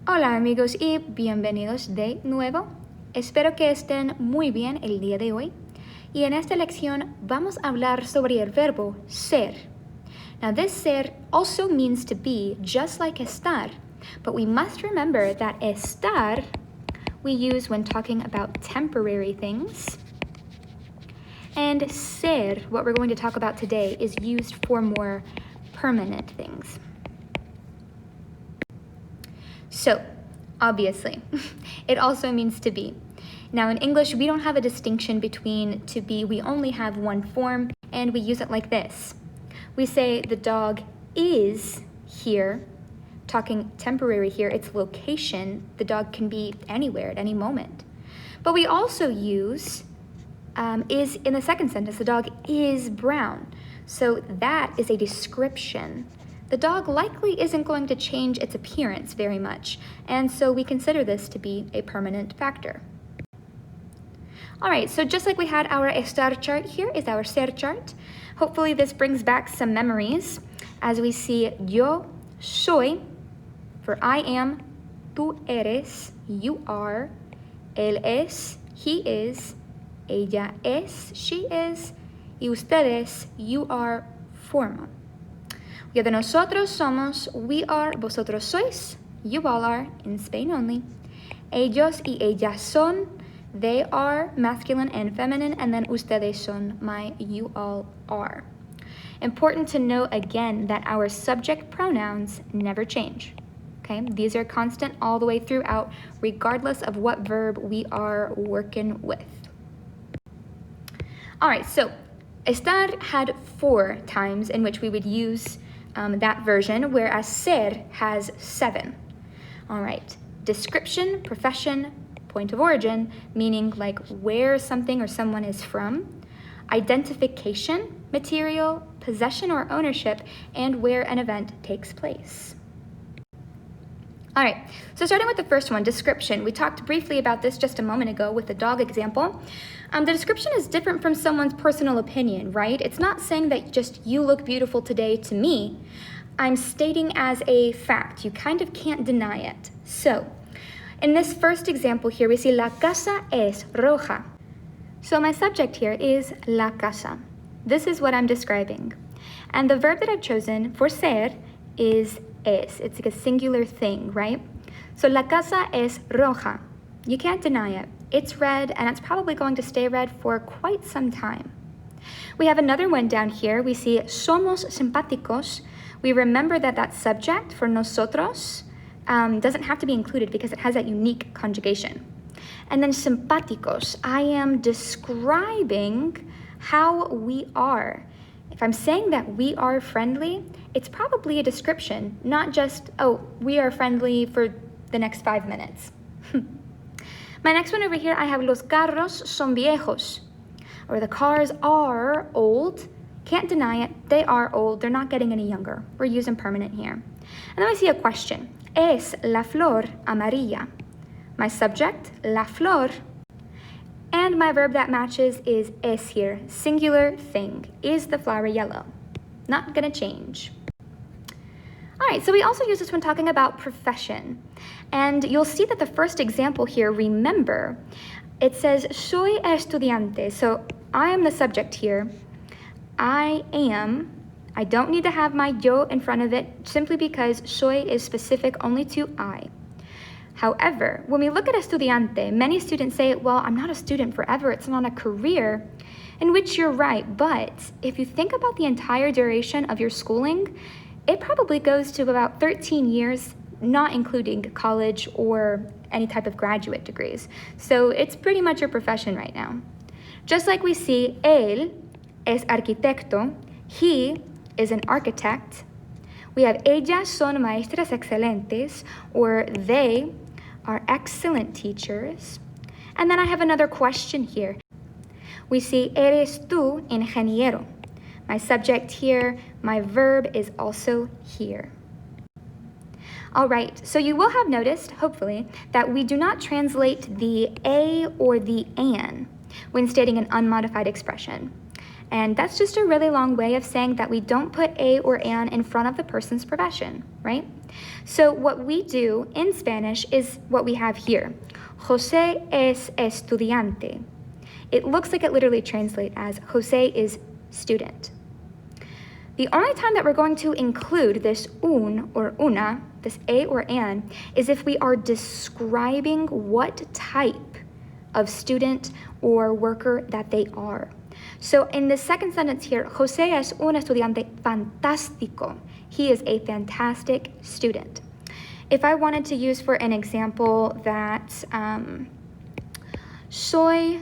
Hola amigos y bienvenidos de nuevo. Espero que estén muy bien el día de hoy. Y en esta lección vamos a hablar sobre el verbo ser. Now this ser also means to be, just like estar, but we must remember that estar we use when talking about temporary things. And ser, what we're going to talk about today, is used for more permanent things. So, obviously, it also means to be. Now, in English, we don't have a distinction between to be. We only have one form, and we use it like this. We say the dog is here, talking temporary here, its location. The dog can be anywhere at any moment. But we also use is in the second sentence. The dog is brown. So that is a description. The dog likely isn't going to change its appearance very much, and so we consider this to be a permanent factor. All right, so just like we had our estar chart, here is our ser chart. Hopefully this brings back some memories as we see yo soy, for I am, tú eres, you are, él es, he is, ella es, she is, y ustedes, you are, forma. We are the nosotros somos, we are, vosotros sois, you all are, in Spain only. Ellos y ellas son, they are, masculine and feminine, and then ustedes son, my, you all are. Important to note again that our subject pronouns never change. Okay, these are constant all the way throughout, regardless of what verb we are working with. All right, so estar had 4 times in which we would use that version, whereas ser has 7. All right, description, profession, point of origin, meaning like where something or someone is from, identification, material, possession or ownership, and where an event takes place. All right, so starting with the first one, description. We talked briefly about this just a moment ago with the dog example. The description is different from someone's personal opinion, right? It's not saying that just you look beautiful today to me. I'm stating as a fact. You kind of can't deny it. So, in this first example here, we see la casa es roja. So my subject here is la casa. This is what I'm describing. And the verb that I've chosen for ser is es. It's like a singular thing, right? So la casa es roja. You can't deny it. It's red, and it's probably going to stay red for quite some time. We have another one down here. We see somos simpáticos. We remember that that subject for nosotros doesn't have to be included because it has that unique conjugation. And then simpáticos, I am describing how we are. If I'm saying that we are friendly, it's probably a description, not just, oh, we are friendly for the next 5 minutes. My next one over here, I have los carros son viejos, or the cars are old. Can't deny it, they are old, they're not getting any younger. We're using permanent here. And then we see a question. Es la flor amarilla? My subject, la flor, and my verb that matches is es here, singular thing. Is the flower yellow? Not gonna change. All right, so we also use this when talking about profession. And you'll see that the first example here, remember, it says soy estudiante. So I am the subject here. I am. I don't need to have my yo in front of it simply because soy is specific only to I. However, when we look at estudiante, many students say, well, I'm not a student forever, it's not a career, in which you're right. But if you think about the entire duration of your schooling, it probably goes to about 13 years, not including college or any type of graduate degrees. So it's pretty much your profession right now. Just like we see, él es arquitecto, he is an architect. We have ellas son maestras excelentes, or they are excellent teachers. And then I have another question here. We see, eres tú ingeniero? My subject here, my verb is also here. All right, so you will have noticed, hopefully, that we do not translate the a or the an when stating an unmodified expression. And that's just a really long way of saying that we don't put a or an in front of the person's profession, right? So what we do in Spanish is what we have here. José es estudiante. It looks like it literally translates as José is student. The only time that we're going to include this un or una, this a or an, is if we are describing what type of student or worker that they are. So in the second sentence here, José es un estudiante fantástico. He is a fantastic student. If I wanted to use for an example that soy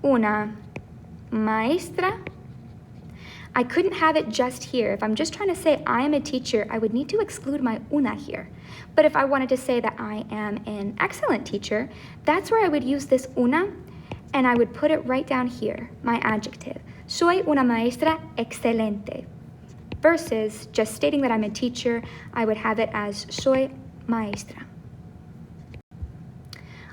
una maestra, I couldn't have it just here. If I'm just trying to say I am a teacher, I would need to exclude my una here. But if I wanted to say that I am an excellent teacher, that's where I would use this una, and I would put it right down here, my adjective. Soy una maestra excelente. Versus just stating that I'm a teacher, I would have it as soy maestra.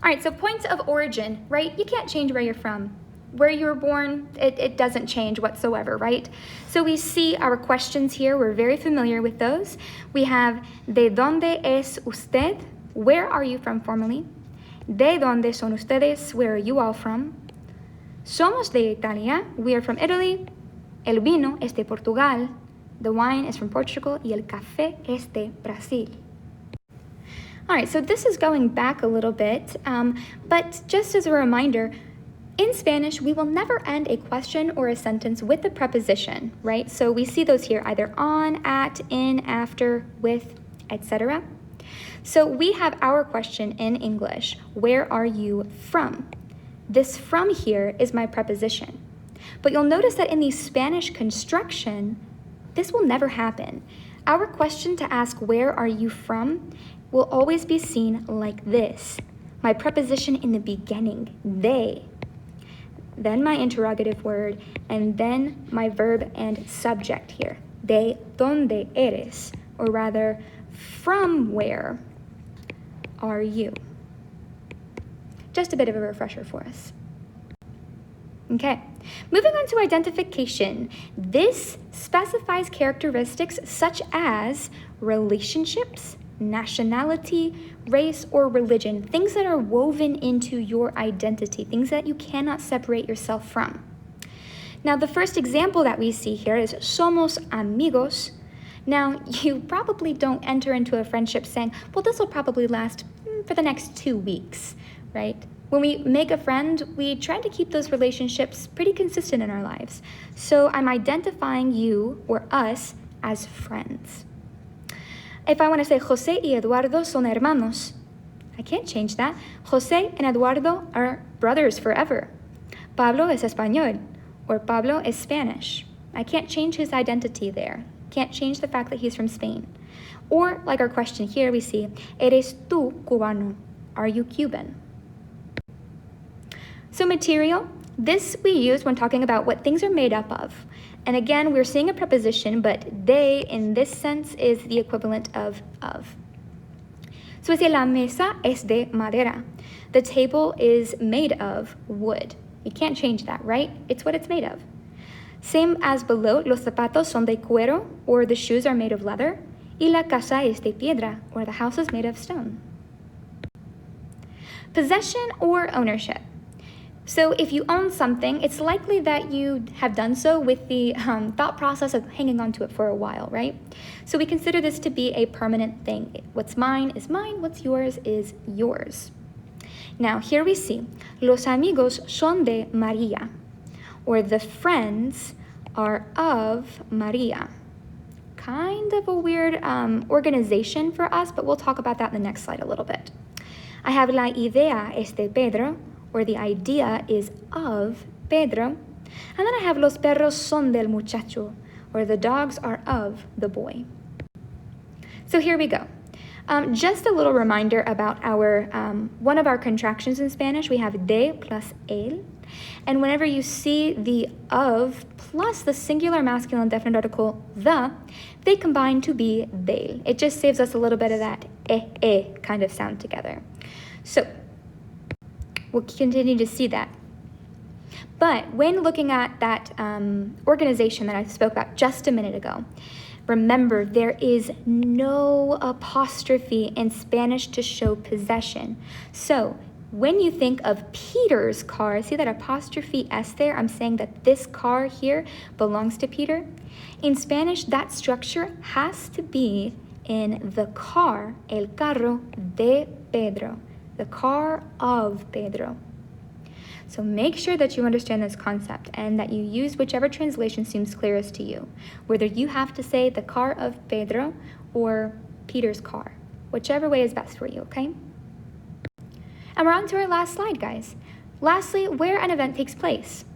All right, so points of origin, right? You can't change where you're from. Where you were born, it doesn't change whatsoever, right? So we see our questions here. We're very familiar with those. We have, ¿de dónde es usted? Where are you from formally? ¿De dónde son ustedes? Where are you all from? Somos de Italia. We are from Italy. El vino es de Portugal. The wine is from Portugal. Y el café es de Brasil. All right, so this is going back a little bit, but just as a reminder, in Spanish, we will never end a question or a sentence with a preposition, right? So we see those here, either on, at, in, after, with, etc. So we have our question in English, where are you from? This from here is my preposition. But you'll notice that in the Spanish construction, this will never happen. Our question to ask where are you from will always be seen like this. My preposition in the beginning, they. Then my interrogative word, and then my verb and subject here. De donde eres, or rather, from where are you? Just a bit of a refresher for us. Okay, moving on to identification. This specifies characteristics such as relationships, nationality, race, or religion, things that are woven into your identity, things that you cannot separate yourself from. Now, the first example that we see here is somos amigos. Now, you probably don't enter into a friendship saying, well, this will probably last for the next 2 weeks, right? When we make a friend, we try to keep those relationships pretty consistent in our lives. So I'm identifying you or us as friends. If I want to say José y Eduardo son hermanos, I can't change that. José and Eduardo are brothers forever. Pablo es español, or Pablo is Spanish. I can't change his identity there. Can't change the fact that he's from Spain. Or, like our question here, we see, ¿Eres tú cubano? Are you Cuban? So material, this we use when talking about what things are made up of. And again, we're seeing a preposition, but de in this sense is the equivalent of. So we say la mesa es de madera. The table is made of wood. You can't change that, right? It's what it's made of. Same as below, los zapatos son de cuero, or the shoes are made of leather. Y la casa es de piedra, or the house is made of stone. Possession or ownership. So if you own something, it's likely that you have done so with the thought process of hanging on to it for a while, right? So we consider this to be a permanent thing. What's mine is mine, what's yours is yours. Now here we see, los amigos son de María, or the friends are of María. Kind of a weird organization for us, but we'll talk about that in the next slide a little bit. I have la idea es de Pedro, or the idea is of Pedro. And then I have los perros son del muchacho, or the dogs are of the boy. So here we go. Just a little reminder about our one of our contractions in Spanish. We have de plus el. And whenever you see the of plus the singular masculine definite article the, they combine to be they. It just saves us a little bit of that kind of sound together. So we'll continue to see that. But when looking at that organization that I spoke about just a minute ago, remember there is no apostrophe in Spanish to show possession. So when you think of Peter's car, see that apostrophe S there? I'm saying that this car here belongs to Peter. In Spanish, that structure has to be in the car, el carro de Pedro, the car of Pedro. So make sure that you understand this concept and that you use whichever translation seems clearest to you, whether you have to say the car of Pedro or Peter's car, whichever way is best for you, okay? And we're on to our last slide, guys. Lastly, where an event takes place.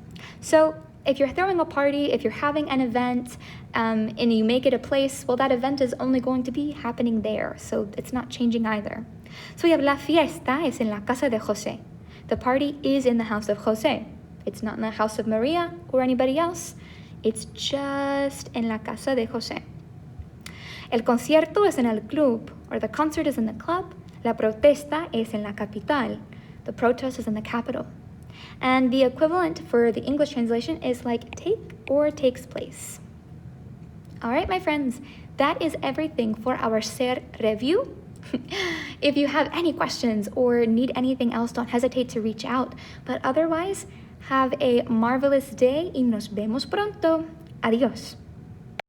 So if you're throwing a party, if you're having an event, and you make it a place, well, that event is only going to be happening there, so it's not changing either. So we have la fiesta es en la casa de José. The party is in the house of José. It's not in the house of Maria or anybody else. It's just en la casa de José. El concierto es en el club, or the concert is in the club. La protesta es en la capital. The protest is in the capital. And the equivalent for the English translation is like take or takes place. All right, my friends, that is everything for our SER review. If you have any questions or need anything else, don't hesitate to reach out. But otherwise, have a marvelous day y nos vemos pronto. Adiós.